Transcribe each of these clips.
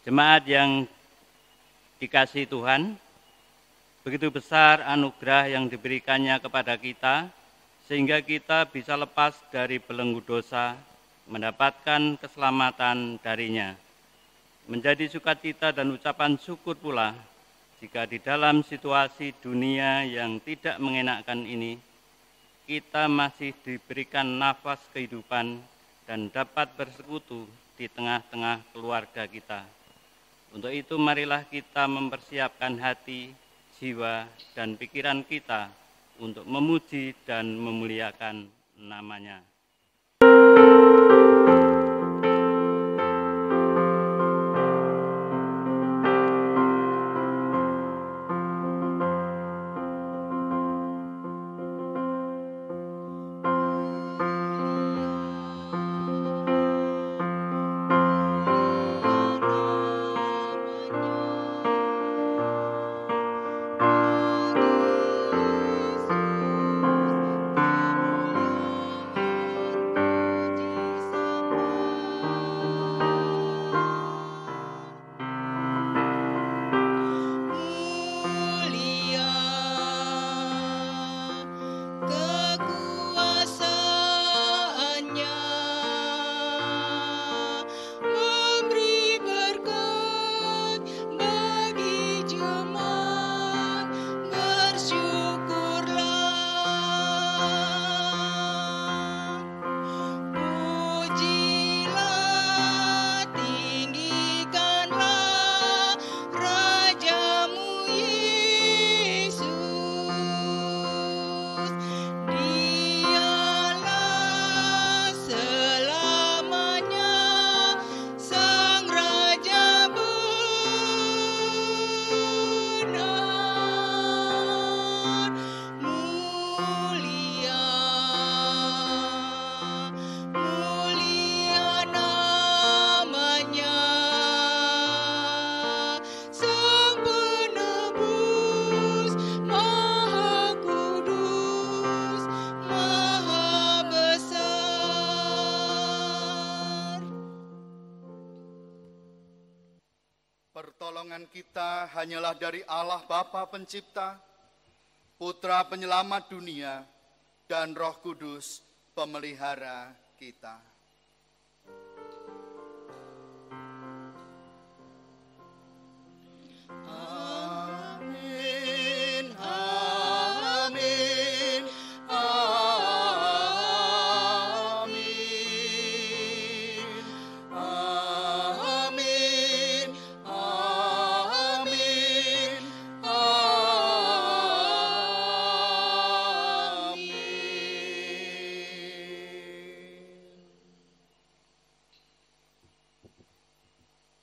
Jemaat yang dikasihi Tuhan, begitu besar anugerah yang diberikannya kepada kita, sehingga kita bisa lepas dari belenggu dosa, mendapatkan keselamatan darinya. Menjadi sukacita dan ucapan syukur pula, jika di dalam situasi dunia yang tidak mengenakkan ini, kita masih diberikan nafas kehidupan dan dapat bersekutu di tengah-tengah keluarga kita. Untuk itu marilah kita mempersiapkan hati, jiwa, dan pikiran kita untuk memuji dan memuliakan nama-Nya. Pertolongan kita hanyalah dari Allah Bapa Pencipta, Putra Penyelamat dunia, dan Roh Kudus Pemelihara kita. Amin, amin, amin, amin.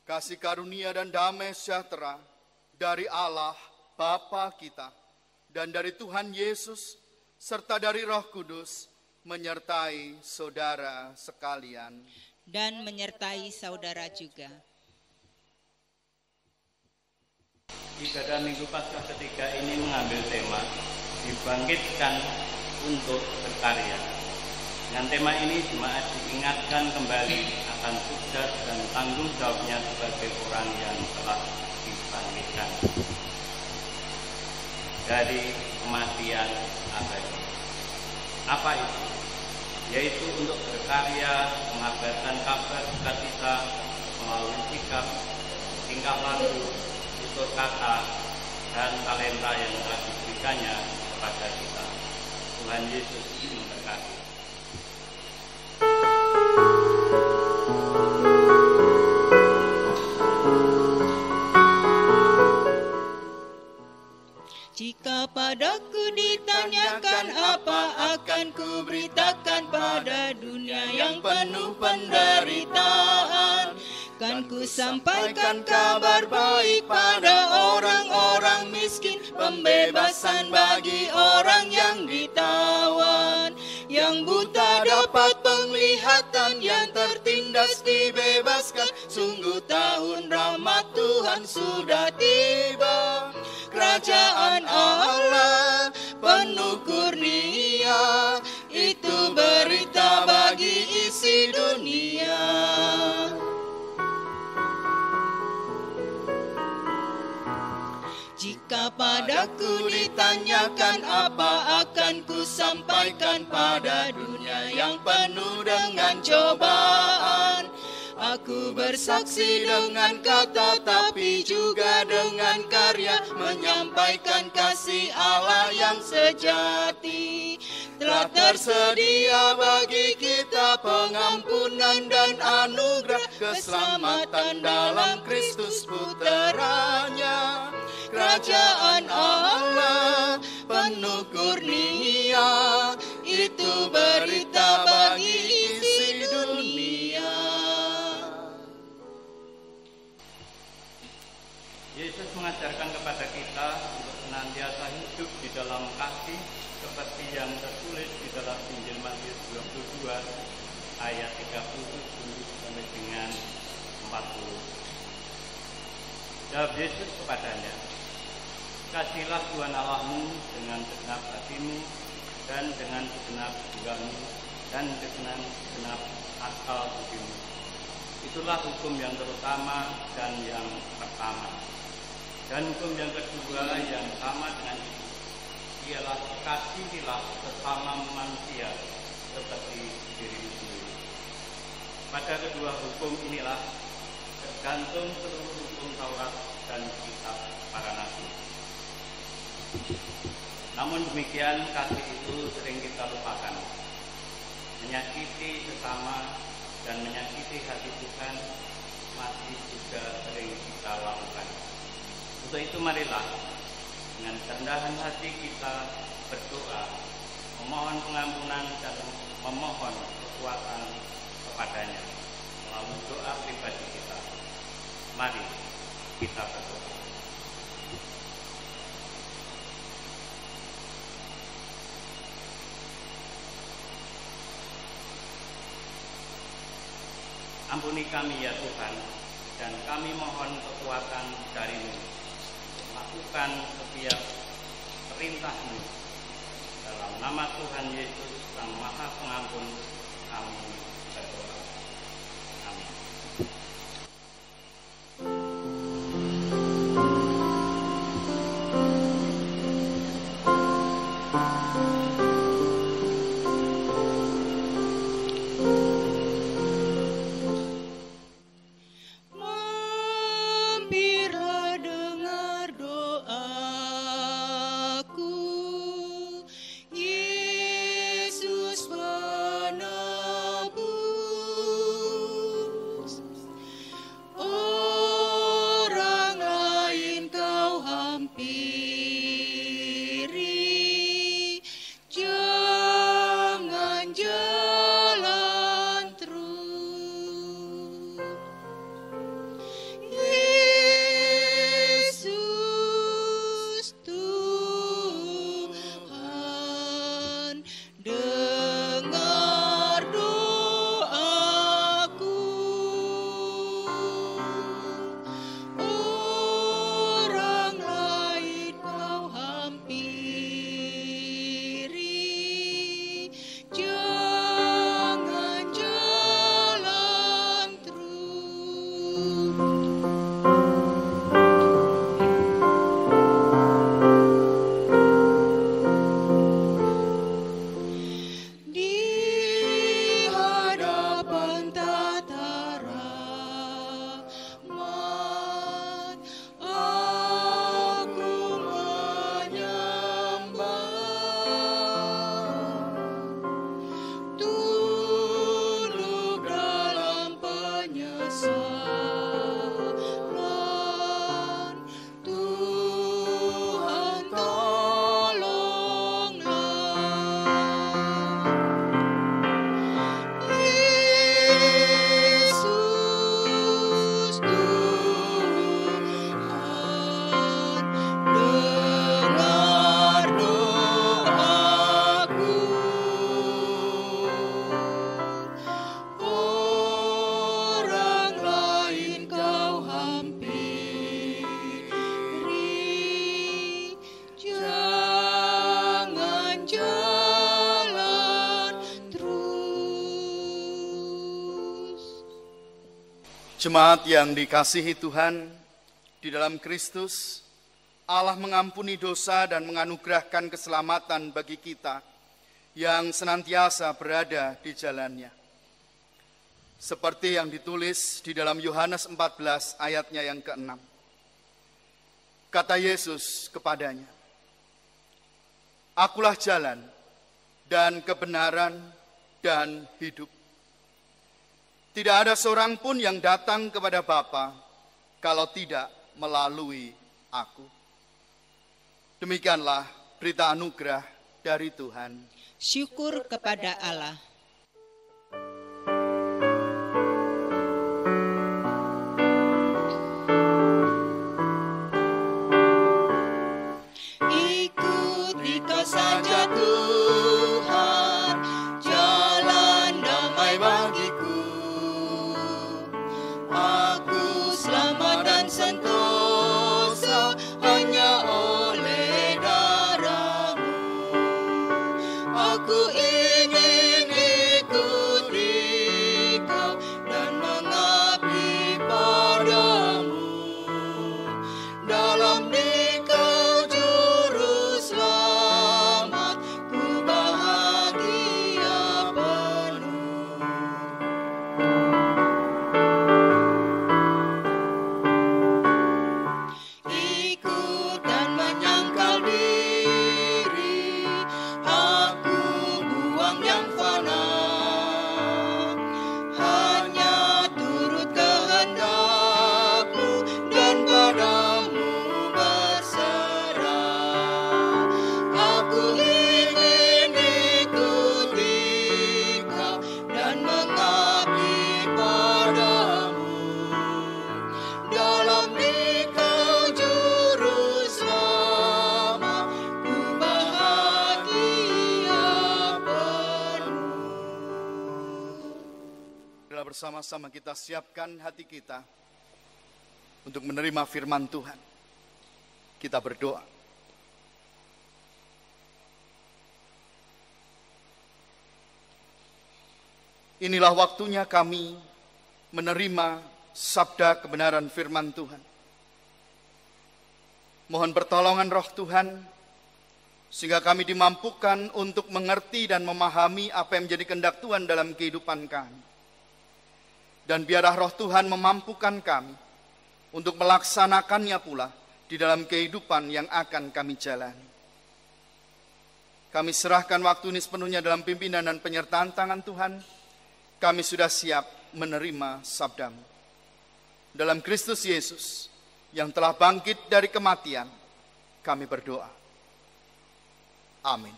Kasih karunia dan damai sejahtera dari Allah Bapa kita dan dari Tuhan Yesus serta dari Roh Kudus menyertai saudara sekalian dan menyertai saudara juga. Ibadah Minggu Paskah ketiga ini mengambil tema dibangkitkan untuk berkarya. Dengan tema ini jemaat diingatkan kembali akan tugas dan tanggung jawabnya sebagai orang yang telah dibangkitkan dari kematian abadi. Apa itu? Yaitu untuk berkarya, mengabarkan kabar sukacita melalui sikap, tingkah laku, tutur kata, dan talenta yang telah diberikannya kepada kita. Tuhan Yesus memberkati. Jika padaku ditanyakan apa akan ku beritakan pada dunia yang penuh penderitaan. Kan ku sampaikan kabar baik pada orang-orang miskin, pembebasan bagi orang yang ditawan. Yang buta dapat penglihatan, yang tertindas dibebaskan. Sungguh tahun rahmat Tuhan sudah tiba. Kerajaan Allah penuh kurnia, itu berita bagi isi dunia. padaku ditanyakan, apa akan ku sampaikan pada dunia yang penuh dengan cobaan. Aku bersaksi dengan kata tapi juga dengan karya, menyampaikan kasih Allah yang sejati. Telah tersedia bagi kita pengampunan dan anugerah, keselamatan dalam Kristus Puteranya. Kerajaan Allah penuh kurnia, itu berita bagi isi dunia. Yesus mengajarkan kepada kita untuk senantiasa hidup di dalam kasih seperti yang tertulis di dalam Injil Matius 22 ayat 37 sampai dengan 40. Jawab Yesus kepadanya, "Kasihilah Tuhan Allahmu dengan segenap hatimu dan dengan segenap jiwamu dan dengan segenap akal budimu. Itulah hukum yang terutama dan yang pertama. Dan hukum yang kedua yang sama dengan itu, ialah kasihilah sesama manusia seperti dirimu sendiri. Pada kedua hukum inilah tergantung seluruh hukum Taurat dan kitab para nabi." Namun demikian, kasih itu sering kita lupakan. Menyakiti sesama dan menyakiti hati Tuhan masih juga sering kita lakukan. Untuk itu marilah dengan kerendahan hati kita berdoa, memohon pengampunan dan memohon kekuatan kepadanya melalui doa pribadi kita. Mari kita berdoa. Ampuni kami ya Tuhan, dan kami mohon kekuatan dari-Mu lakukan setiap perintah-Mu. Dalam nama Tuhan Yesus Sang Maha Pengampun kami berdoa. Amin. Jemaat yang dikasihi Tuhan, di dalam Kristus, Allah mengampuni dosa dan menganugerahkan keselamatan bagi kita yang senantiasa berada di jalannya. Seperti yang ditulis di dalam Yohanes 14 ayatnya yang ke-6. Kata Yesus kepadanya, "Akulah jalan dan kebenaran dan hidup. Tidak ada seorang pun yang datang kepada Bapa kalau tidak melalui aku." Demikianlah berita anugerah dari Tuhan. Syukur kepada Allah. Ikuti kau saja Tuhan, jalan damai bagiku. Aku selamat dan sentosa hanya oleh darah-Mu. Aku ingin ikuti Kau dan mengabdi padamu. Dalam Dikau juru selamat, ku bahagia penuh. Ikut dan menyangkal diri, aku buang yang fana. Hanya turut kehendak-Mu dan padamu berserah. Aku ingin ikuti Kau dan mengabdi padamu. Dalam Dikau juru selamat, ku bahagia penuh. Bila bersama-sama kita siapkan hati kita untuk menerima firman Tuhan. Kita berdoa. Inilah waktunya kami menerima sabda kebenaran firman Tuhan. Mohon pertolongan Roh Tuhan, sehingga kami dimampukan untuk mengerti dan memahami apa yang menjadi kehendak Tuhan dalam kehidupan kami. Dan biarlah Roh Tuhan memampukan kami untuk melaksanakannya pula di dalam kehidupan yang akan kami jalani. Kami serahkan waktu ini sepenuhnya dalam pimpinan dan penyertaan tangan Tuhan. Kami sudah siap menerima sabda-Mu. Dalam Kristus Yesus yang telah bangkit dari kematian, kami berdoa. Amin.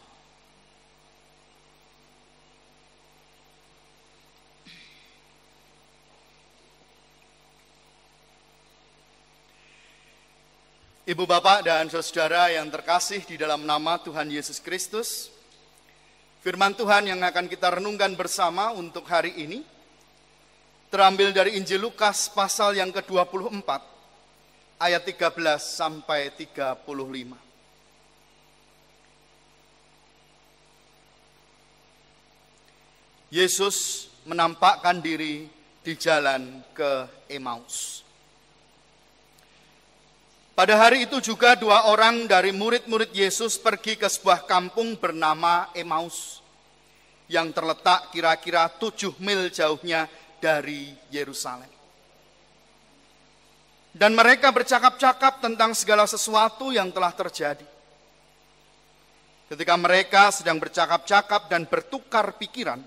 Ibu, Bapak, dan saudara yang terkasih di dalam nama Tuhan Yesus Kristus, firman Tuhan yang akan kita renungkan bersama untuk hari ini terambil dari Injil Lukas pasal yang ke-24 ayat 13 sampai 35. Yesus menampakkan diri di jalan ke Emaus. Pada hari itu juga 2 orang dari murid-murid Yesus pergi ke sebuah kampung bernama Emaus yang terletak kira-kira 7 mil jauhnya dari Yerusalem. Dan mereka bercakap-cakap tentang segala sesuatu yang telah terjadi. Ketika mereka sedang bercakap-cakap dan bertukar pikiran,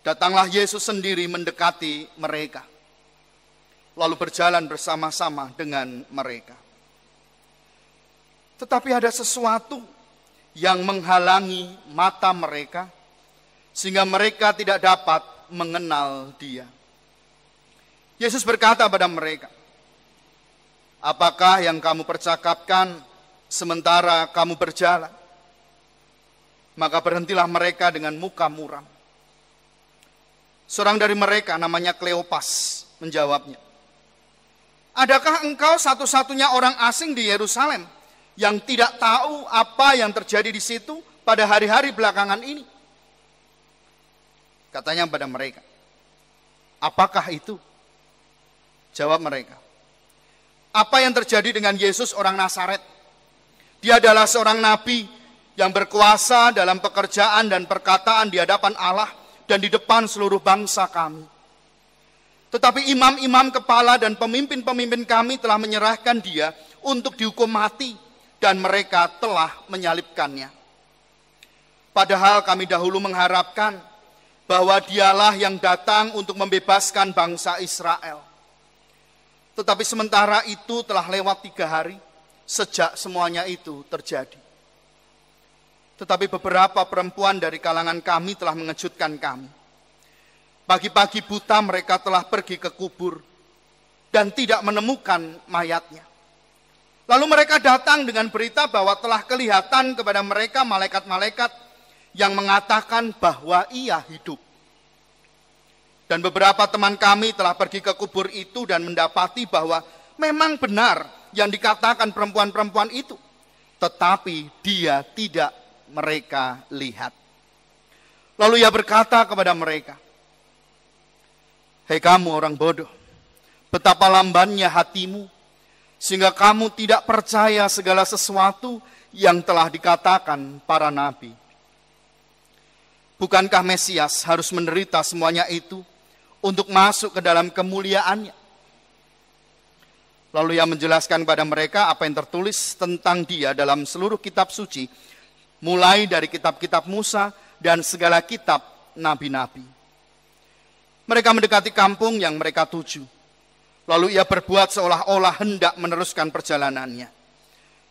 datanglah Yesus sendiri mendekati mereka, lalu berjalan bersama-sama dengan mereka. Tetapi ada sesuatu yang menghalangi mata mereka, sehingga mereka tidak dapat mengenal Dia. Yesus berkata pada mereka, "Apakah yang kamu percakapkan sementara kamu berjalan?" Maka berhentilah mereka dengan muka muram. Seorang dari mereka namanya Kleopas menjawabnya, "Adakah engkau satu-satunya orang asing di Yerusalem yang tidak tahu apa yang terjadi di situ pada hari-hari belakangan ini?" Katanya pada mereka, "Apakah itu?" Jawab mereka, "Apa yang terjadi dengan Yesus orang Nazaret Dia adalah seorang nabi yang berkuasa dalam pekerjaan dan perkataan di hadapan Allah dan di depan seluruh bangsa kami. Tetapi imam-imam kepala dan pemimpin-pemimpin kami telah menyerahkan dia untuk dihukum mati dan mereka telah menyalibkannya. Padahal kami dahulu mengharapkan bahwa dialah yang datang untuk membebaskan bangsa Israel. Tetapi sementara itu telah lewat 3 hari sejak semuanya itu terjadi. Tetapi beberapa perempuan dari kalangan kami telah mengejutkan kami. Pagi-pagi buta mereka telah pergi ke kubur dan tidak menemukan mayatnya. Lalu mereka datang dengan berita bahwa telah kelihatan kepada mereka malaikat-malaikat yang mengatakan bahwa ia hidup. Dan beberapa teman kami telah pergi ke kubur itu dan mendapati bahwa memang benar yang dikatakan perempuan-perempuan itu. Tetapi dia tidak mereka lihat. Lalu ia berkata kepada mereka, "Hei kamu orang bodoh, betapa lambannya hatimu, sehingga kamu tidak percaya segala sesuatu yang telah dikatakan para nabi. Bukankah Mesias harus menderita semuanya itu untuk masuk ke dalam kemuliaannya?" Lalu ia menjelaskan kepada mereka apa yang tertulis tentang dia dalam seluruh kitab suci, mulai dari kitab-kitab Musa dan segala kitab nabi-nabi. Mereka mendekati kampung yang mereka tuju. Lalu ia berbuat seolah-olah hendak meneruskan perjalanannya.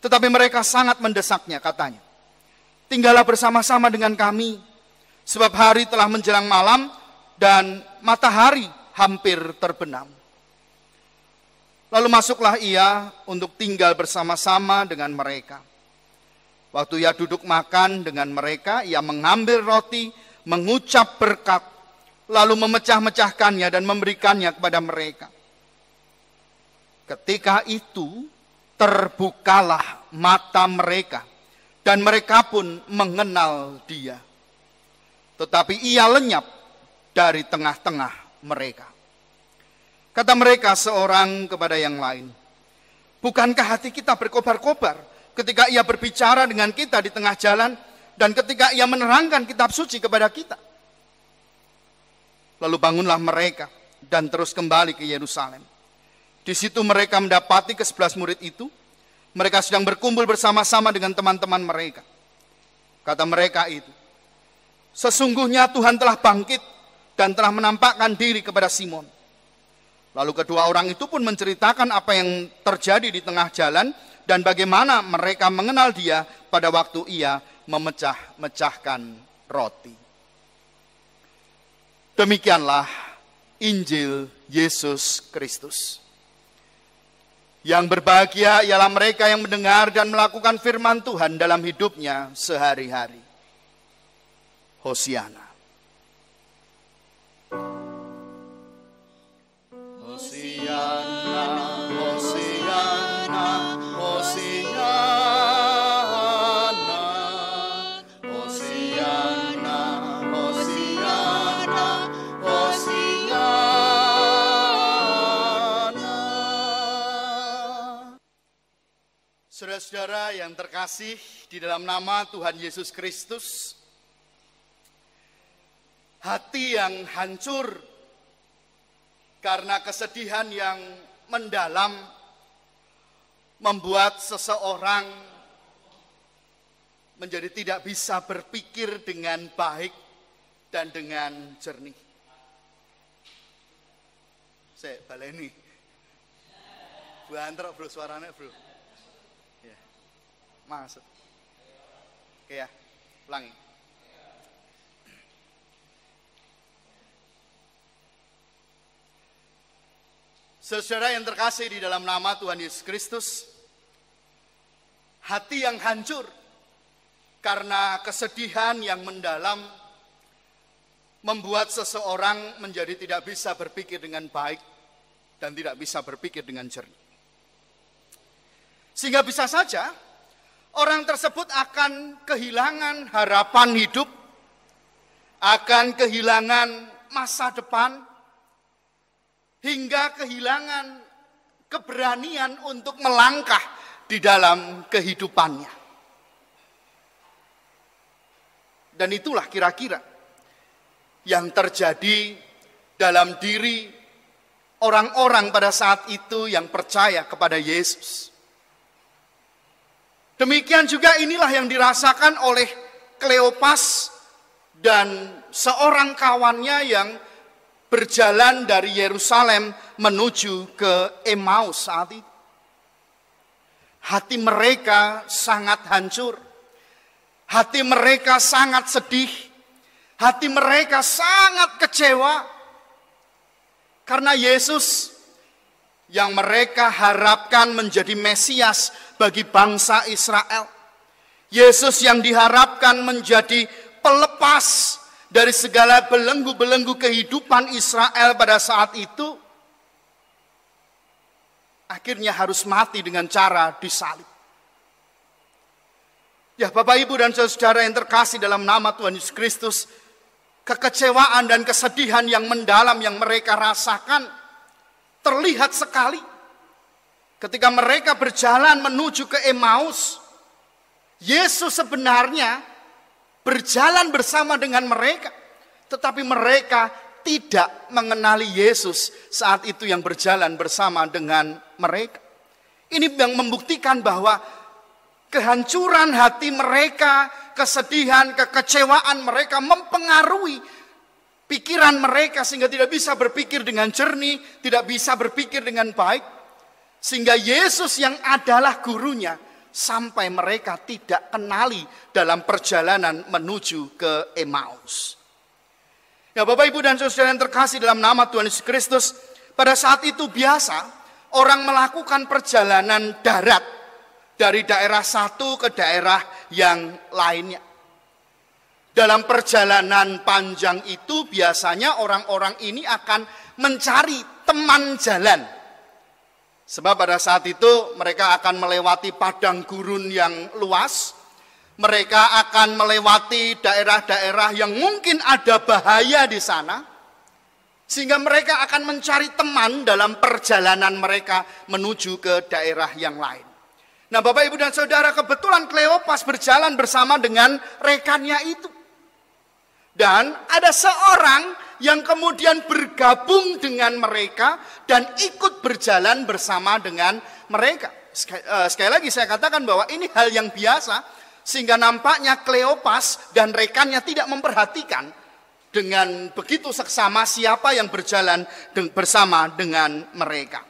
Tetapi mereka sangat mendesaknya, katanya, "Tinggallah bersama-sama dengan kami, sebab hari telah menjelang malam dan matahari hampir terbenam." Lalu masuklah ia untuk tinggal bersama-sama dengan mereka. Waktu ia duduk makan dengan mereka, ia mengambil roti, mengucap berkat, lalu memecah-mecahkannya dan memberikannya kepada mereka. Ketika itu terbukalah mata mereka dan mereka pun mengenal dia. Tetapi ia lenyap dari tengah-tengah mereka. Kata mereka seorang kepada yang lain, "Bukankah hati kita berkobar-kobar ketika ia berbicara dengan kita di tengah jalan dan ketika ia menerangkan kitab suci kepada kita?" Lalu bangunlah mereka dan terus kembali ke Yerusalem. Di situ mereka mendapati ke-11 murid itu. Mereka sedang berkumpul bersama-sama dengan teman-teman mereka. Kata mereka itu, "Sesungguhnya Tuhan telah bangkit dan telah menampakkan diri kepada Simon." Lalu kedua orang itu pun menceritakan apa yang terjadi di tengah jalan dan bagaimana mereka mengenal dia pada waktu ia memecah-mecahkan roti. Demikianlah Injil Yesus Kristus. Yang berbahagia ialah mereka yang mendengar dan melakukan firman Tuhan dalam hidupnya sehari-hari. Hosiana. Hosiana, Hosiana, Hosiana, Hosiana, Hosiana, Hosiana. Saudara-saudara yang terkasih di dalam nama Tuhan Yesus Kristus, hati yang hancur karena kesedihan yang mendalam membuat seseorang menjadi tidak bisa berpikir dengan baik dan dengan jernih. Saya baleni. Bu antar bro suaranya bro. Ya. Masuk. Oke ya, ulangi. Saudara yang terkasih di dalam nama Tuhan Yesus Kristus, hati yang hancur karena kesedihan yang mendalam membuat seseorang menjadi tidak bisa berpikir dengan baik dan tidak bisa berpikir dengan jernih. Sehingga bisa saja orang tersebut akan kehilangan harapan hidup, akan kehilangan masa depan, hingga kehilangan keberanian untuk melangkah di dalam kehidupannya. Dan itulah kira-kira yang terjadi dalam diri orang-orang pada saat itu yang percaya kepada Yesus. Demikian juga inilah yang dirasakan oleh Kleopas dan seorang kawannya yang berjalan dari Yerusalem menuju ke Emmaus saat itu. Hati mereka sangat hancur. Hati mereka sangat sedih. Hati mereka sangat kecewa. Karena Yesus yang mereka harapkan menjadi Mesias bagi bangsa Israel. Yesus yang diharapkan menjadi pelepas dari segala belenggu-belenggu kehidupan Israel pada saat itu, akhirnya harus mati dengan cara disalib. Ya Bapak Ibu dan Saudara yang terkasih dalam nama Tuhan Yesus Kristus, kekecewaan dan kesedihan yang mendalam yang mereka rasakan terlihat sekali ketika mereka berjalan menuju ke Emmaus. Yesus sebenarnya berjalan bersama dengan mereka, tetapi mereka tidak mengenali Yesus saat itu yang berjalan bersama dengan mereka. Ini yang membuktikan bahwa kehancuran hati mereka, kesedihan, kekecewaan mereka mempengaruhi pikiran mereka sehingga tidak bisa berpikir dengan jernih, tidak bisa berpikir dengan baik. Sehingga Yesus yang adalah gurunya sampai mereka tidak kenali dalam perjalanan menuju ke Emmaus. Ya Bapak Ibu dan Saudara yang terkasih dalam nama Tuhan Yesus Kristus, pada saat itu biasa orang melakukan perjalanan darat dari daerah satu ke daerah yang lainnya. Dalam perjalanan panjang itu biasanya orang-orang ini akan mencari teman jalan. Sebab pada saat itu mereka akan melewati padang gurun yang luas. Mereka akan melewati daerah-daerah yang mungkin ada bahaya di sana. Sehingga mereka akan mencari teman dalam perjalanan mereka menuju ke daerah yang lain. Nah Bapak Ibu dan Saudara, kebetulan Kleopas berjalan bersama dengan rekannya itu. Dan ada seorang yang kemudian bergabung dengan mereka dan ikut berjalan bersama dengan mereka. Sekali lagi saya katakan bahwa ini hal yang biasa, sehingga nampaknya Kleopas dan rekannya tidak memperhatikan dengan begitu seksama siapa yang berjalan bersama dengan mereka.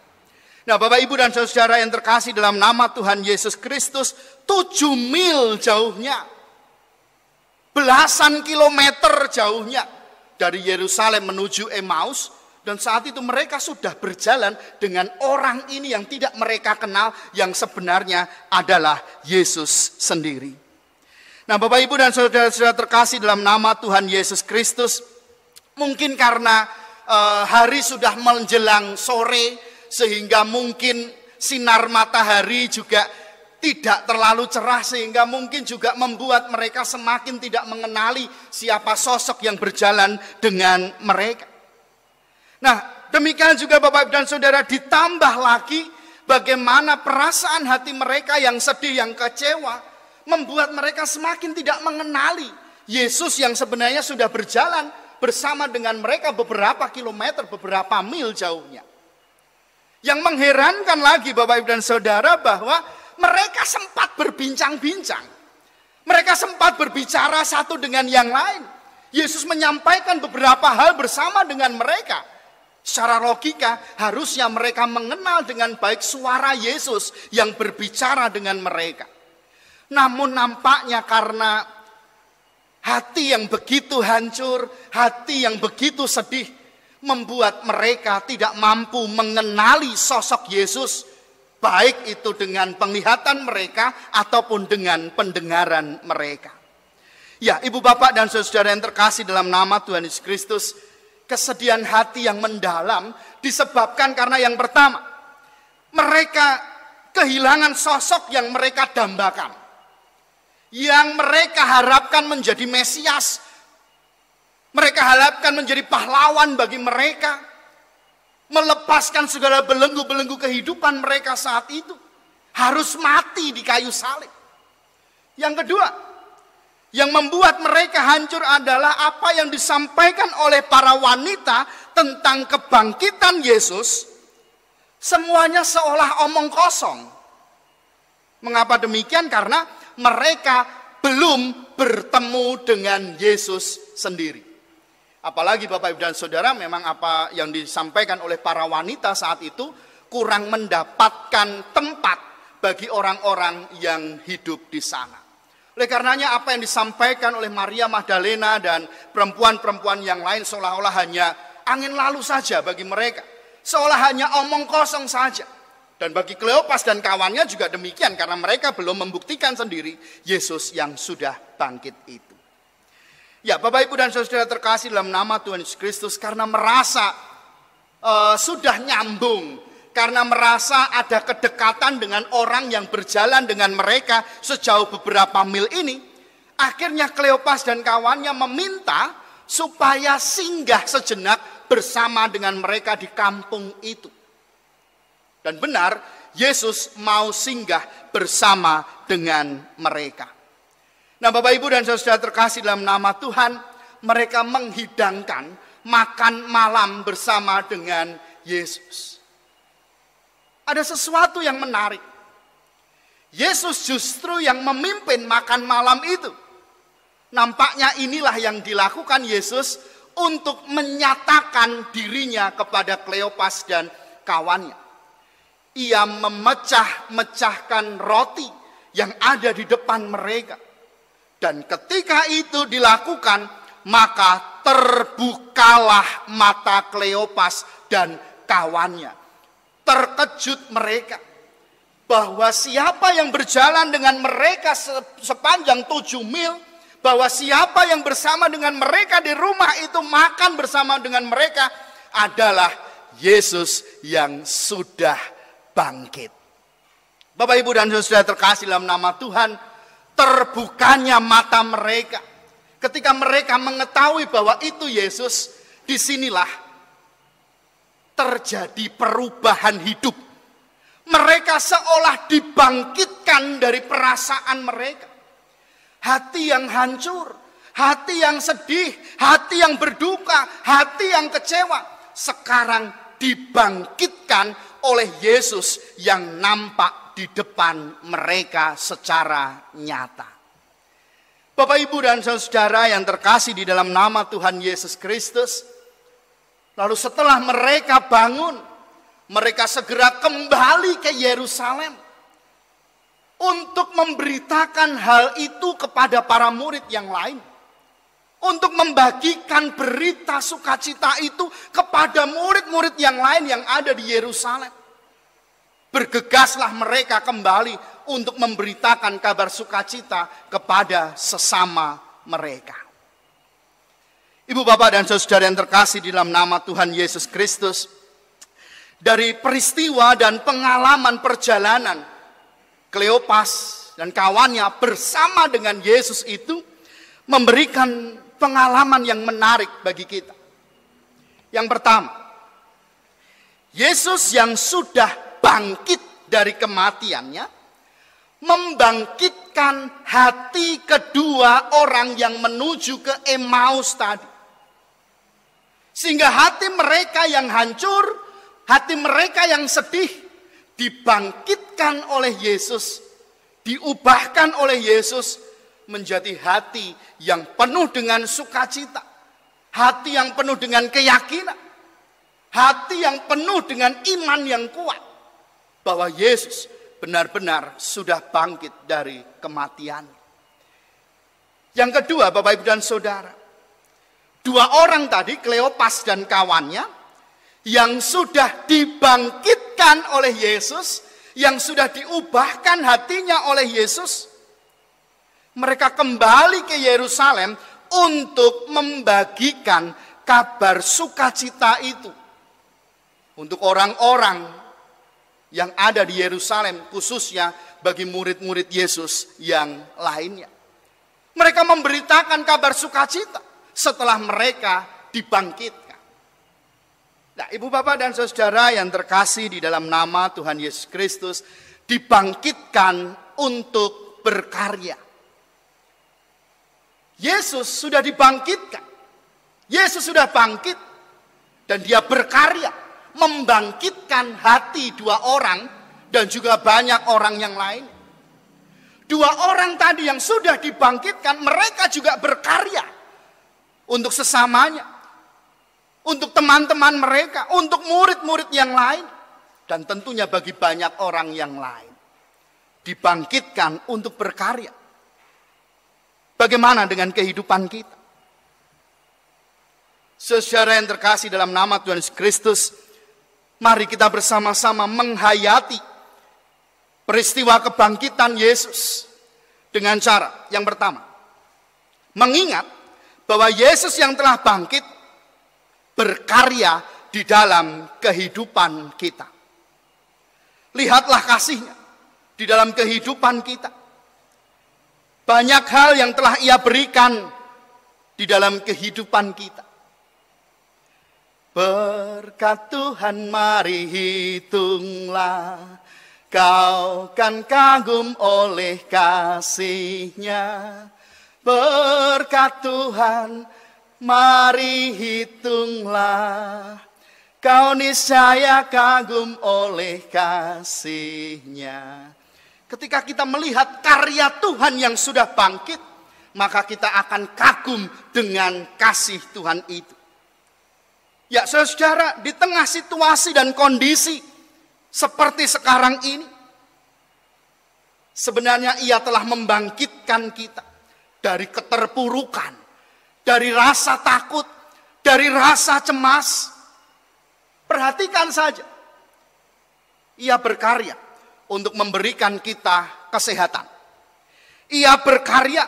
Nah Bapak Ibu dan Saudara yang terkasih dalam nama Tuhan Yesus Kristus, 7 mil jauhnya, belasan kilometer jauhnya dari Yerusalem menuju Emmaus, dan saat itu mereka sudah berjalan dengan orang ini yang tidak mereka kenal, yang sebenarnya adalah Yesus sendiri. Nah Bapak Ibu dan Saudara-saudara terkasih dalam nama Tuhan Yesus Kristus, mungkin karena hari sudah menjelang sore, sehingga mungkin sinar matahari juga tidak terlalu cerah, sehingga mungkin juga membuat mereka semakin tidak mengenali siapa sosok yang berjalan dengan mereka. Nah demikian juga Bapak dan Saudara, ditambah lagi bagaimana perasaan hati mereka yang sedih, yang kecewa, membuat mereka semakin tidak mengenali Yesus yang sebenarnya sudah berjalan bersama dengan mereka beberapa kilometer, beberapa mil jauhnya. Yang mengherankan lagi Bapak Ibu dan Saudara, bahwa mereka sempat berbincang-bincang. Mereka sempat berbicara satu dengan yang lain. Yesus menyampaikan beberapa hal bersama dengan mereka. Secara logika harusnya mereka mengenal dengan baik suara Yesus yang berbicara dengan mereka. Namun nampaknya karena hati yang begitu hancur, hati yang begitu sedih, membuat mereka tidak mampu mengenali sosok Yesus, baik itu dengan penglihatan mereka ataupun dengan pendengaran mereka. Ya, Ibu Bapak dan Saudara yang terkasih dalam nama Tuhan Yesus Kristus, kesedihan hati yang mendalam disebabkan karena yang pertama, mereka kehilangan sosok yang mereka dambakan, yang mereka harapkan menjadi Mesias. Mereka harapkan menjadi pahlawan bagi mereka, melepaskan segala belenggu-belenggu kehidupan mereka saat itu, harus mati di kayu salib. Yang kedua, Yang membuat mereka hancur adalah apa yang disampaikan oleh para wanita tentang kebangkitan Yesus. Semuanya seolah omong kosong. Mengapa demikian? Karena mereka belum bertemu dengan Yesus sendiri. Apalagi Bapak Ibu dan Saudara, memang apa yang disampaikan oleh para wanita saat itu kurang mendapatkan tempat bagi orang-orang yang hidup di sana. Oleh karenanya apa yang disampaikan oleh Maria Magdalena dan perempuan-perempuan yang lain seolah-olah hanya angin lalu saja bagi mereka. Seolah hanya omong kosong saja. Dan bagi Kleopas dan kawannya juga demikian, karena mereka belum membuktikan sendiri Yesus yang sudah bangkit itu. Ya, Bapak Ibu dan Saudara terkasih dalam nama Tuhan Yesus Kristus, karena merasa sudah nyambung, karena merasa ada kedekatan dengan orang yang berjalan dengan mereka sejauh beberapa mil ini, akhirnya Kleopas dan kawannya meminta supaya singgah sejenak bersama dengan mereka di kampung itu. Dan benar, Yesus mau singgah bersama dengan mereka. Nah, Bapak Ibu dan Saudara terkasih dalam nama Tuhan, mereka menghidangkan makan malam bersama dengan Yesus. Ada sesuatu yang menarik. Yesus justru yang memimpin makan malam itu. Nampaknya inilah yang dilakukan Yesus untuk menyatakan dirinya kepada Kleopas dan kawannya. Ia memecah-mecahkan roti yang ada di depan mereka. Dan ketika itu dilakukan, maka terbukalah mata Kleopas dan kawannya. Terkejut mereka bahwa siapa yang berjalan dengan mereka sepanjang 7 mil, bahwa siapa yang bersama dengan mereka di rumah itu makan bersama dengan mereka adalah Yesus yang sudah bangkit. Bapak Ibu dan Saudara terkasih dalam nama Tuhan, terbukanya mata mereka ketika mereka mengetahui bahwa itu Yesus. Disinilah terjadi perubahan hidup. Mereka seolah dibangkitkan dari perasaan mereka. Hati yang hancur, hati yang sedih, hati yang berduka, hati yang kecewa, sekarang dibangkitkan oleh Yesus yang nampak di depan mereka secara nyata. Bapak, Ibu, dan saudara yang terkasih di dalam nama Tuhan Yesus Kristus, lalu setelah mereka bangun, mereka segera kembali ke Yerusalem untuk memberitakan hal itu kepada para murid yang lain. Untuk membagikan berita sukacita itu kepada murid-murid yang lain yang ada di Yerusalem. Bergegaslah mereka kembali untuk memberitakan kabar sukacita kepada sesama mereka. Ibu, Bapak, dan saudara yang terkasih di dalam nama Tuhan Yesus Kristus, dari peristiwa dan pengalaman perjalanan Kleopas dan kawannya bersama dengan Yesus itu memberikan pengalaman yang menarik bagi kita. Yang pertama, Yesus yang sudah bangkit dari kematiannya membangkitkan hati kedua orang yang menuju ke Emmaus tadi. Sehingga hati mereka yang hancur, hati mereka yang sedih dibangkitkan oleh Yesus, diubahkan oleh Yesus menjadi hati yang penuh dengan sukacita, hati yang penuh dengan keyakinan, hati yang penuh dengan iman yang kuat bahwa Yesus benar-benar sudah bangkit dari kematian. Yang kedua, Bapak, Ibu, dan saudara, dua orang tadi, Kleopas dan kawannya, yang sudah dibangkitkan oleh Yesus, yang sudah diubahkan hatinya oleh Yesus, mereka kembali ke Yerusalem untuk membagikan kabar sukacita itu untuk orang-orang yang ada di Yerusalem, khususnya bagi murid-murid Yesus yang lainnya. Mereka memberitakan kabar sukacita setelah mereka dibangkitkan. Nah, Ibu, Bapak, dan saudara yang terkasih di dalam nama Tuhan Yesus Kristus, dibangkitkan untuk berkarya. Yesus sudah dibangkitkan. Yesus sudah bangkit dan dia berkarya membangkitkan hati dua orang dan juga banyak orang yang lain. Dua orang tadi yang sudah dibangkitkan, mereka juga berkarya untuk sesamanya, untuk teman-teman mereka, untuk murid-murid yang lain, dan tentunya bagi banyak orang yang lain. Dibangkitkan untuk berkarya. Bagaimana dengan kehidupan kita? Saudara yang terkasih dalam nama Tuhan Yesus Kristus, mari kita bersama-sama menghayati peristiwa kebangkitan Yesus dengan cara yang pertama, mengingat bahwa Yesus yang telah bangkit berkarya di dalam kehidupan kita. Lihatlah kasih-Nya di dalam kehidupan kita. Banyak hal yang telah Ia berikan di dalam kehidupan kita. Berkat Tuhan mari hitunglah, kau kan kagum oleh kasih-Nya. Berkat Tuhan mari hitunglah, kau niscaya kagum oleh kasih-Nya. Ketika kita melihat karya Tuhan yang sudah bangkit, maka kita akan kagum dengan kasih Tuhan itu. Ya saudara, di tengah situasi dan kondisi seperti sekarang ini, sebenarnya Ia telah membangkitkan kita dari keterpurukan, dari rasa takut, dari rasa cemas. Perhatikan saja, Ia berkarya untuk memberikan kita kesehatan. Ia berkarya,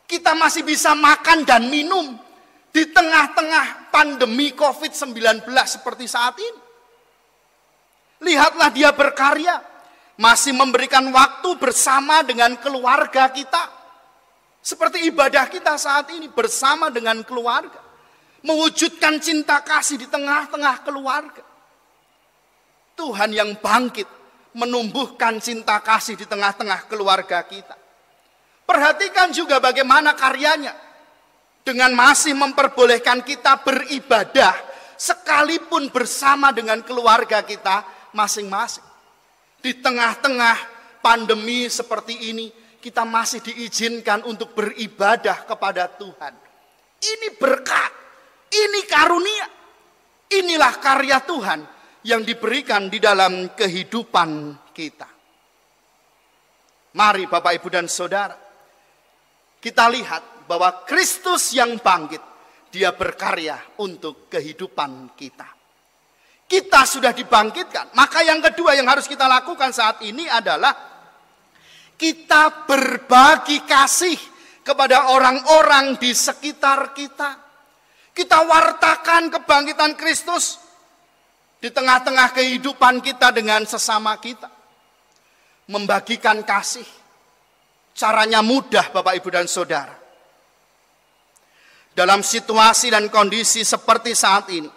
kita masih bisa makan dan minum di tengah-tengah pandemi COVID-19 seperti saat ini. Lihatlah dia berkarya, masih memberikan waktu bersama dengan keluarga kita. Seperti ibadah kita saat ini bersama dengan keluarga. Mewujudkan cinta kasih di tengah-tengah keluarga. Tuhan yang bangkit menumbuhkan cinta kasih di tengah-tengah keluarga kita. Perhatikan juga bagaimana karyanya. Dengan masih memperbolehkan kita beribadah sekalipun bersama dengan keluarga kita masing-masing. Di tengah-tengah pandemi seperti ini, kita masih diizinkan untuk beribadah kepada Tuhan. Ini berkat, ini karunia, inilah karya Tuhan yang diberikan di dalam kehidupan kita. Mari Bapak, Ibu, dan Saudara, kita lihat bahwa Kristus yang bangkit, dia berkarya untuk kehidupan kita. Kita sudah dibangkitkan, maka yang kedua yang harus kita lakukan saat ini adalah kita berbagi kasih kepada orang-orang di sekitar kita. Kita wartakan kebangkitan Kristus di tengah-tengah kehidupan kita dengan sesama kita. Membagikan kasih, caranya mudah Bapak, Ibu, dan Saudara. Dalam situasi dan kondisi seperti saat ini,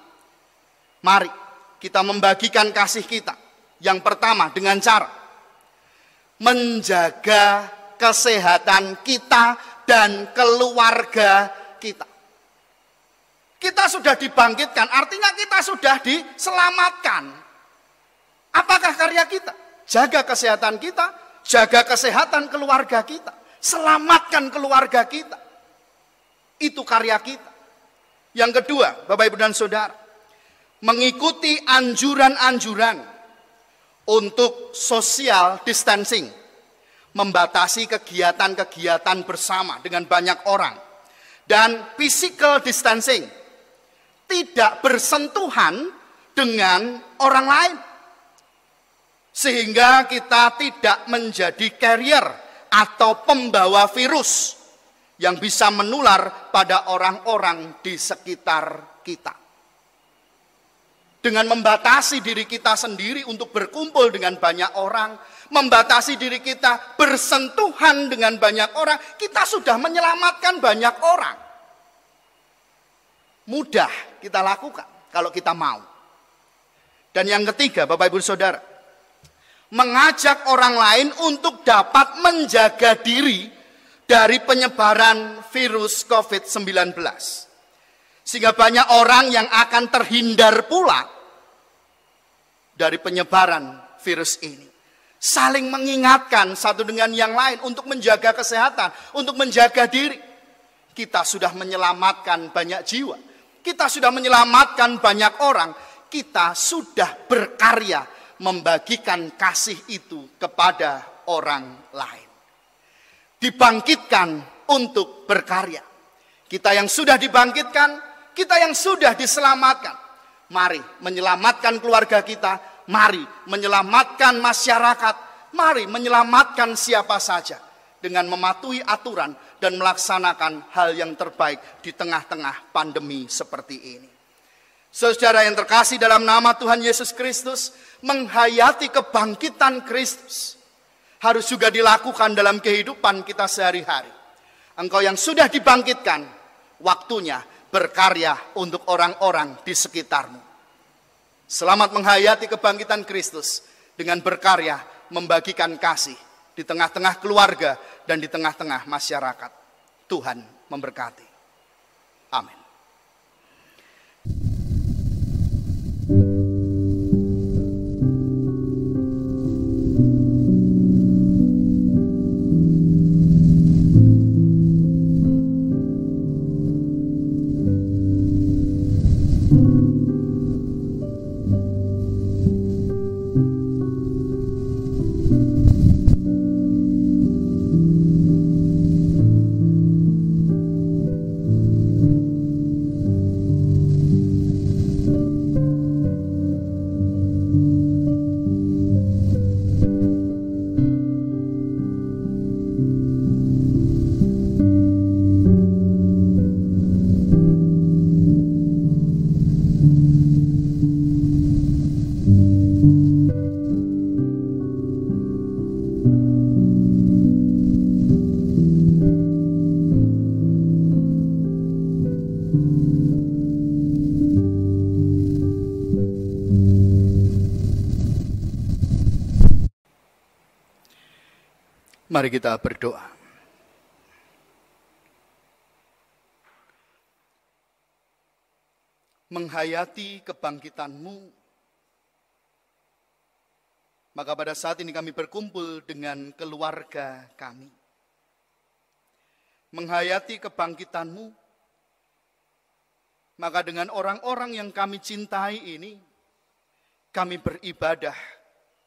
mari kita membagikan kasih kita. Yang pertama dengan cara menjaga kesehatan kita dan keluarga kita. Kita sudah dibangkitkan, artinya kita sudah diselamatkan. Apakah karya kita? Jaga kesehatan kita, jaga kesehatan keluarga kita, selamatkan keluarga kita. Itu karya kita. Yang kedua, Bapak, Ibu, dan Saudara, mengikuti anjuran-anjuran untuk social distancing, membatasi kegiatan-kegiatan bersama dengan banyak orang, dan physical distancing, tidak bersentuhan dengan orang lain, sehingga kita tidak menjadi carrier atau pembawa virus yang bisa menular pada orang-orang di sekitar kita. Dengan membatasi diri kita sendiri untuk berkumpul dengan banyak orang, membatasi diri kita bersentuhan dengan banyak orang, kita sudah menyelamatkan banyak orang. Mudah kita lakukan kalau kita mau. Dan yang ketiga, Bapak, Ibu, Saudara, mengajak orang lain untuk dapat menjaga diri dari penyebaran virus COVID-19. Sehingga banyak orang yang akan terhindar pula dari penyebaran virus ini. Saling mengingatkan satu dengan yang lain untuk menjaga kesehatan, untuk menjaga diri. Kita sudah menyelamatkan banyak jiwa. Kita sudah menyelamatkan banyak orang. Kita sudah berkarya membagikan kasih itu kepada orang lain. Dibangkitkan untuk berkarya. Kita yang sudah dibangkitkan, kita yang sudah diselamatkan. Mari menyelamatkan keluarga kita. Mari menyelamatkan masyarakat, mari menyelamatkan siapa saja dengan mematuhi aturan dan melaksanakan hal yang terbaik di tengah-tengah pandemi seperti ini. Saudara yang terkasih dalam nama Tuhan Yesus Kristus, menghayati kebangkitan Kristus harus juga dilakukan dalam kehidupan kita sehari-hari. Engkau yang sudah dibangkitkan, waktunya berkarya untuk orang-orang di sekitarmu. Selamat menghayati kebangkitan Kristus dengan berkarya membagikan kasih di tengah-tengah keluarga dan di tengah-tengah masyarakat. Tuhan memberkati. Amin. Mari kita berdoa. Menghayati kebangkitan-Mu, maka pada saat ini kami berkumpul dengan keluarga kami. Menghayati kebangkitan-Mu, maka dengan orang-orang yang kami cintai ini, kami beribadah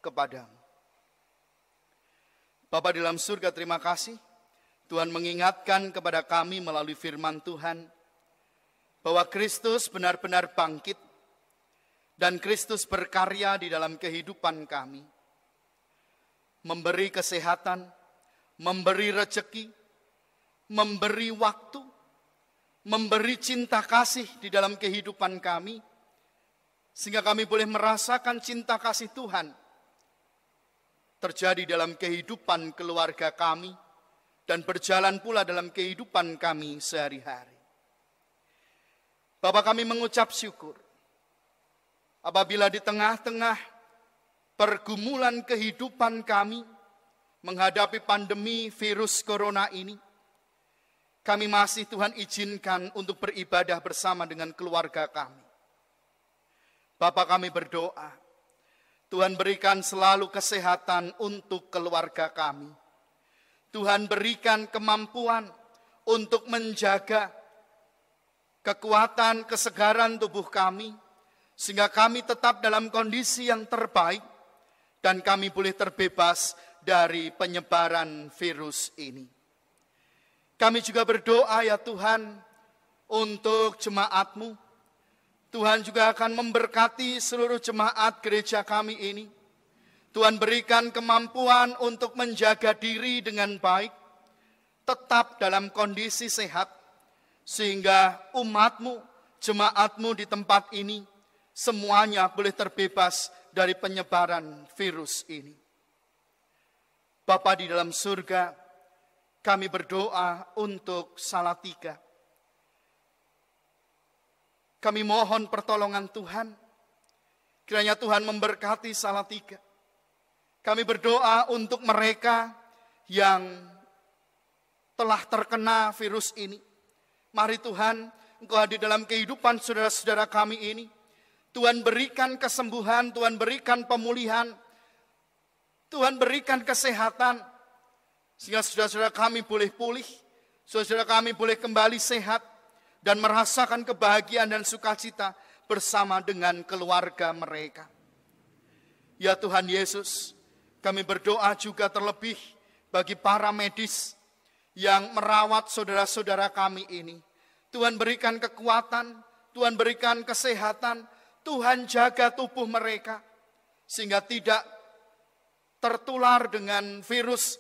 kepadamu. Bapa di dalam surga, terima kasih. Tuhan mengingatkan kepada kami melalui firman Tuhan, bahwa Kristus benar-benar bangkit, dan Kristus berkarya di dalam kehidupan kami. Memberi kesehatan, memberi rezeki, memberi waktu, memberi cinta kasih di dalam kehidupan kami, sehingga kami boleh merasakan cinta kasih Tuhan terjadi dalam kehidupan keluarga kami dan berjalan pula dalam kehidupan kami sehari-hari. Bapa, kami mengucap syukur apabila di tengah-tengah pergumulan kehidupan kami menghadapi pandemi virus corona ini, kami masih Tuhan izinkan untuk beribadah bersama dengan keluarga kami. Bapa, kami berdoa, Tuhan berikan selalu kesehatan untuk keluarga kami. Tuhan berikan kemampuan untuk menjaga kekuatan, kesegaran tubuh kami, sehingga kami tetap dalam kondisi yang terbaik, dan kami boleh terbebas dari penyebaran virus ini. Kami juga berdoa ya Tuhan, untuk jemaat-Mu. Tuhan juga akan memberkati seluruh jemaat gereja kami ini. Tuhan berikan kemampuan untuk menjaga diri dengan baik, tetap dalam kondisi sehat, sehingga umat-Mu, jemaat-Mu di tempat ini, semuanya boleh terbebas dari penyebaran virus ini. Bapa di dalam surga, kami berdoa untuk Salatiga. Kami mohon pertolongan Tuhan, kiranya Tuhan memberkati Salatiga. Kami berdoa untuk mereka yang telah terkena virus ini. Mari Tuhan, Engkau hadir dalam kehidupan saudara-saudara kami ini. Tuhan berikan kesembuhan, Tuhan berikan pemulihan, Tuhan berikan kesehatan, sehingga saudara-saudara kami boleh pulih, saudara-saudara kami boleh kembali sehat, dan merasakan kebahagiaan dan sukacita bersama dengan keluarga mereka. Ya Tuhan Yesus, kami berdoa juga terlebih bagi para medis yang merawat saudara-saudara kami ini. Tuhan berikan kekuatan, Tuhan berikan kesehatan, Tuhan jaga tubuh mereka, sehingga tidak tertular dengan virus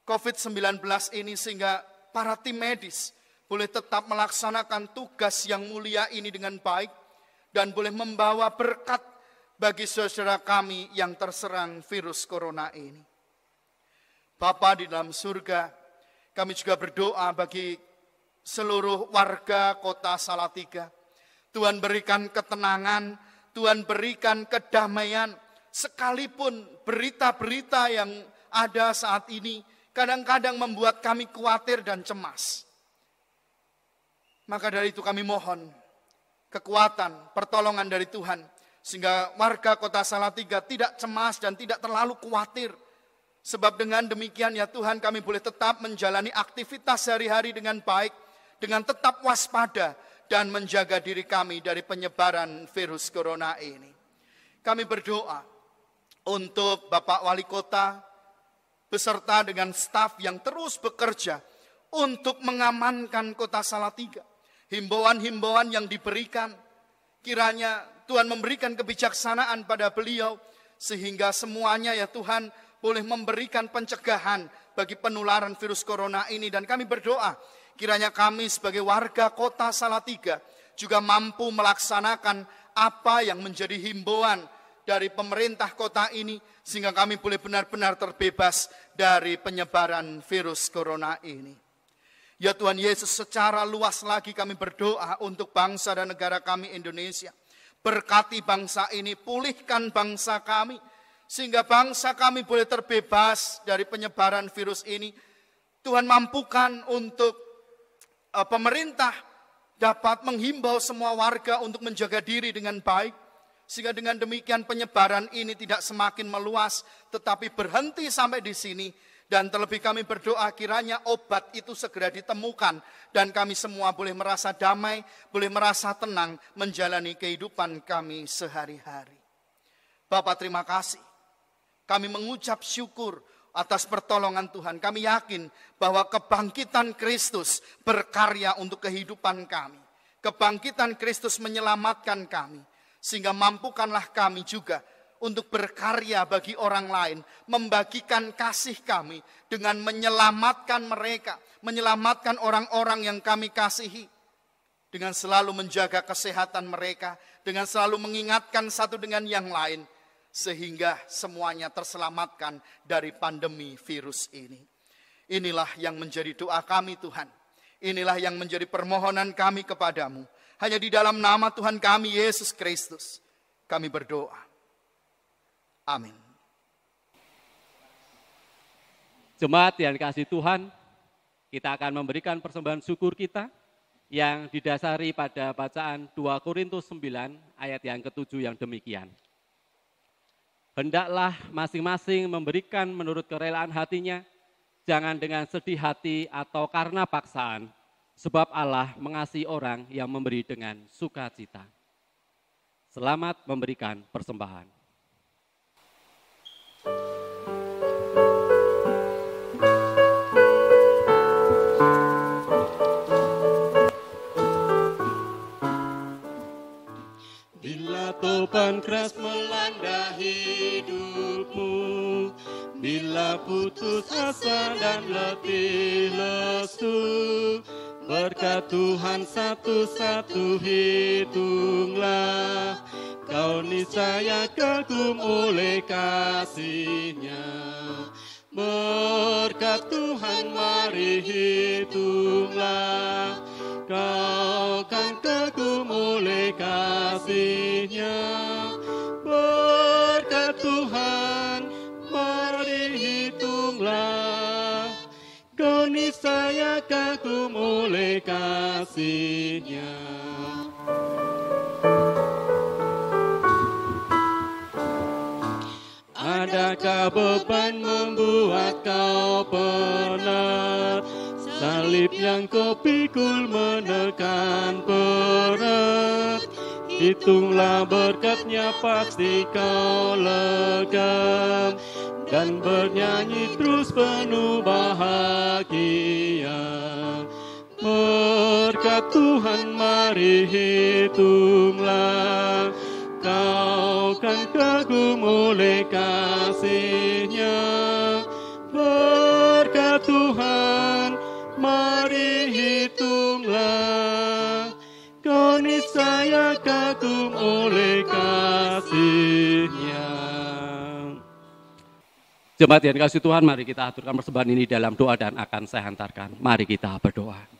COVID-19 ini, sehingga para tim medis boleh tetap melaksanakan tugas yang mulia ini dengan baik, dan boleh membawa berkat bagi saudara kami yang terserang virus corona ini. Bapa di dalam surga, kami juga berdoa bagi seluruh warga kota Salatiga. Tuhan berikan ketenangan, Tuhan berikan kedamaian, sekalipun berita-berita yang ada saat ini kadang-kadang membuat kami khawatir dan cemas. Maka dari itu kami mohon kekuatan, pertolongan dari Tuhan, sehingga warga kota Salatiga tidak cemas dan tidak terlalu khawatir. Sebab dengan demikian ya Tuhan, kami boleh tetap menjalani aktivitas sehari-hari dengan baik, dengan tetap waspada dan menjaga diri kami dari penyebaran virus corona ini. Kami berdoa untuk Bapak Wali Kota beserta dengan staf yang terus bekerja untuk mengamankan kota Salatiga. Himbauan-himbauan yang diberikan, kiranya Tuhan memberikan kebijaksanaan pada beliau, sehingga semuanya ya Tuhan boleh memberikan pencegahan bagi penularan virus corona ini. Dan kami berdoa, kiranya kami sebagai warga kota Salatiga juga mampu melaksanakan apa yang menjadi himbauan dari pemerintah kota ini, sehingga kami boleh benar-benar terbebas dari penyebaran virus corona ini. Ya Tuhan Yesus, secara luas lagi kami berdoa untuk bangsa dan negara kami Indonesia. Berkati bangsa ini, pulihkan bangsa kami, sehingga bangsa kami boleh terbebas dari penyebaran virus ini. Tuhan mampukan untuk pemerintah dapat menghimbau semua warga untuk menjaga diri dengan baik, sehingga dengan demikian penyebaran ini tidak semakin meluas, tetapi berhenti sampai di sini. Dan terlebih kami berdoa kiranya obat itu segera ditemukan, dan kami semua boleh merasa damai, boleh merasa tenang menjalani kehidupan kami sehari-hari. Bapak, terima kasih. Kami mengucap syukur atas pertolongan Tuhan. Kami yakin bahwa kebangkitan Kristus berkarya untuk kehidupan kami. Kebangkitan Kristus menyelamatkan kami. Sehingga mampukanlah kami juga untuk berkarya bagi orang lain. Membagikan kasih kami dengan menyelamatkan mereka. Menyelamatkan orang-orang yang kami kasihi. Dengan selalu menjaga kesehatan mereka. Dengan selalu mengingatkan satu dengan yang lain. Sehingga semuanya terselamatkan dari pandemi virus ini. Inilah yang menjadi doa kami Tuhan. Inilah yang menjadi permohonan kami kepadamu. Hanya di dalam nama Tuhan kami Yesus Kristus kami berdoa. Amin. Jemaat yang dikasihi Tuhan, kita akan memberikan persembahan syukur kita yang didasari pada bacaan 2 Korintus 9 ayat yang ke-7 yang demikian. Hendaklah masing-masing memberikan menurut kerelaan hatinya, jangan dengan sedih hati atau karena paksaan, sebab Allah mengasihi orang yang memberi dengan sukacita. Selamat memberikan persembahan. Topan keras melanda hidupmu, bila putus asa dan letih lesu, berkat Tuhan satu-satu hitunglah, kau niscaya kagum oleh kasih-Nya. Berkat Tuhan mari hitunglah, kau kan kagum oleh kasih-Nya. Berkat Tuhan, mari hitunglah, kau kagum oleh kasih-Nya. Adakah beban membuat kau penat? Salib yang kau pikul menekan berat. Hitunglah berkatnya pasti kau lega, dan bernyanyi terus penuh bahagia. Berkat Tuhan mari hitunglah, kau kan kagum oleh kasih-Nya. Berkat Tuhan mari hitunglah, kau niscaya kagum oleh kasih-Nya. Jemaat yang dikasihi Tuhan, mari kita aturkan persembahan ini dalam doa dan akan saya hantarkan. Mari kita berdoa.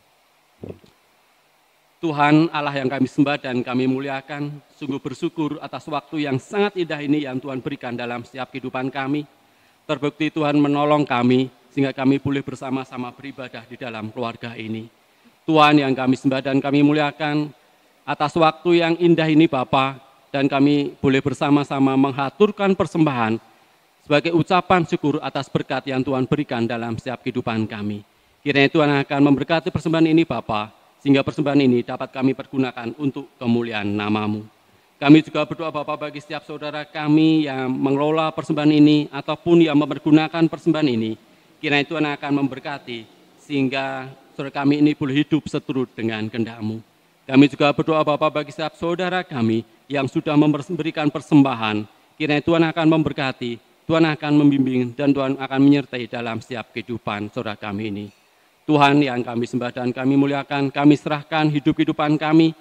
Tuhan Allah yang kami sembah dan kami muliakan, sungguh bersyukur atas waktu yang sangat indah ini yang Tuhan berikan dalam setiap kehidupan kami. Terbukti Tuhan menolong kami, sehingga kami boleh bersama-sama beribadah di dalam keluarga ini. Tuhan yang kami sembah dan kami muliakan, atas waktu yang indah ini Bapa, dan kami boleh bersama-sama menghaturkan persembahan sebagai ucapan syukur atas berkat yang Tuhan berikan dalam setiap kehidupan kami. Kiranya Tuhan akan memberkati persembahan ini Bapa, sehingga persembahan ini dapat kami pergunakan untuk kemuliaan nama-Mu. Kami juga berdoa Bapa bagi setiap saudara kami yang mengelola persembahan ini ataupun yang mempergunakan persembahan ini. Kiranya Tuhan akan memberkati sehingga saudara kami ini boleh hidup seturut dengan kehendak-Mu. Kami juga berdoa Bapa bagi setiap saudara kami yang sudah memberikan persembahan. Kiranya Tuhan akan memberkati, Tuhan akan membimbing, dan Tuhan akan menyertai dalam setiap kehidupan saudara kami ini. Tuhan yang kami sembah dan kami muliakan, kami serahkan hidup-kehidupan kami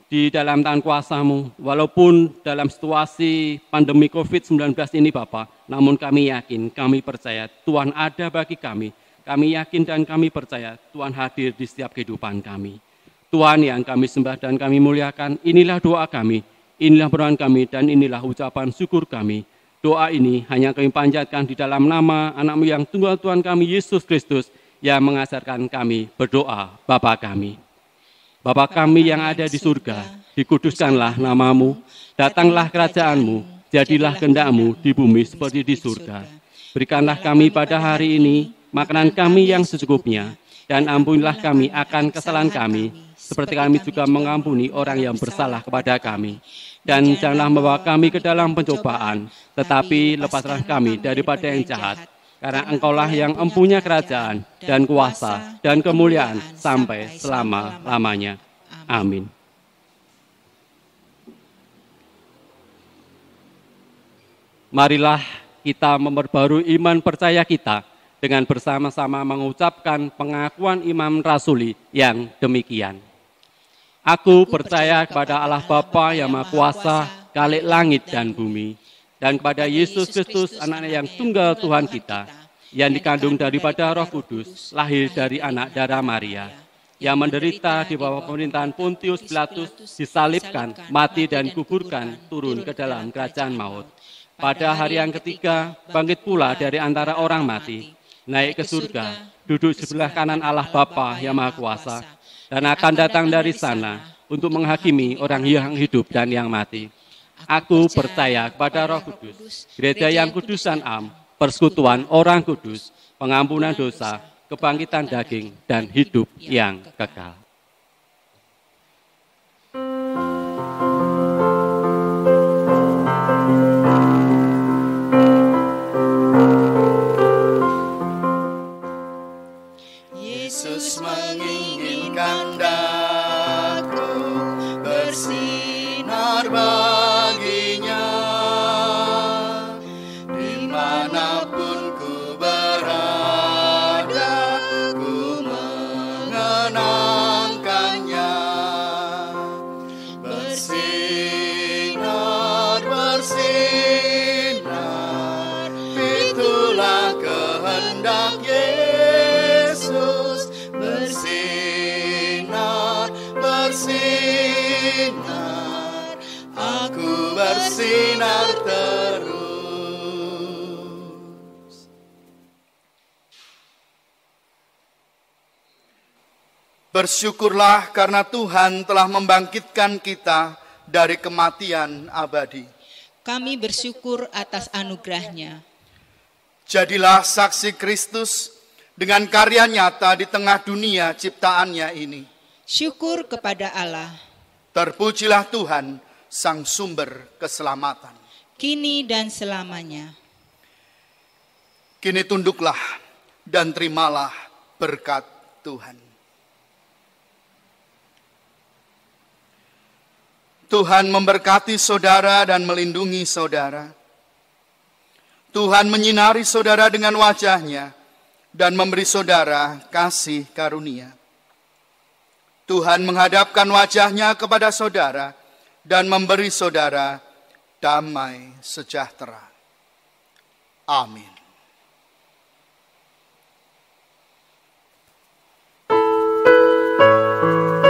di dalam tangan kuasa-Mu. Walaupun dalam situasi pandemi COVID-19 ini Bapa, namun kami yakin, kami percaya Tuhan ada bagi kami. Kami yakin dan kami percaya Tuhan hadir di setiap kehidupan kami. Tuhan yang kami sembah dan kami muliakan, inilah doa kami, inilah perohan kami, dan inilah ucapan syukur kami. Doa ini hanya kami panjatkan di dalam nama anak-Mu yang tunggal Tuhan kami, Yesus Kristus, yang mengajarkan kami berdoa, Bapa kami. Bapa kami yang ada di surga, dikuduskanlah nama-Mu, datanglah kerajaan-Mu, jadilah kehendak-Mu di bumi seperti di surga. Berikanlah kami pada hari ini makanan kami yang secukupnya, dan ampunilah kami akan kesalahan kami, seperti kami juga mengampuni orang yang bersalah kepada kami. Dan janganlah membawa kami ke dalam pencobaan, tetapi lepaslah kami daripada yang jahat. Karena Engkaulah yang empunya kerajaan dan kuasa dan kemuliaan sampai selama-lamanya. Amin. Marilah kita memperbarui iman percaya kita dengan bersama-sama mengucapkan pengakuan iman rasuli yang demikian. Aku percaya kepada Allah Bapa yang Maha Kuasa, Khalik langit dan bumi, dan kepada Yesus Kristus, anaknya yang tunggal Tuhan kita, yang dikandung daripada Roh Kudus, lahir dari anak darah Maria, yang menderita di bawah pemerintahan Pontius Pilatus, disalibkan, mati dan kuburkan, turun ke dalam kerajaan maut. Pada hari yang ketiga, bangkit pula dari antara orang mati, naik ke surga, duduk sebelah kanan Allah Bapa yang Maha Kuasa, dan akan datang dari sana untuk menghakimi orang yang hidup dan yang mati. Aku percaya kepada Roh Kudus, gereja yang kudus dan am, persekutuan orang kudus, pengampunan dosa, kebangkitan daging, dan hidup yang kekal. Yesus menginginkan daku bersinar baginya, dimanapun ku berada, ku mengenangkannya. Bersinar, bersinar, itulah kehendak Yesus. Bersinar, bersinar, aku bersinar terus. Bersyukurlah karena Tuhan telah membangkitkan kita dari kematian abadi. Kami bersyukur atas anugerah-Nya. Jadilah saksi Kristus dengan karya nyata di tengah dunia ciptaannya ini. Syukur kepada Allah, Terpujilah Tuhan, Sang Sumber Keselamatan. kini dan selamanya. Kini tunduklah dan terimalah berkat Tuhan. Tuhan memberkati saudara dan melindungi saudara. Tuhan menyinari saudara dengan wajah-Nya dan memberi saudara kasih karunia. Tuhan menghadapkan wajah-Nya kepada saudara dan memberi saudara damai sejahtera. Amin. Tuhan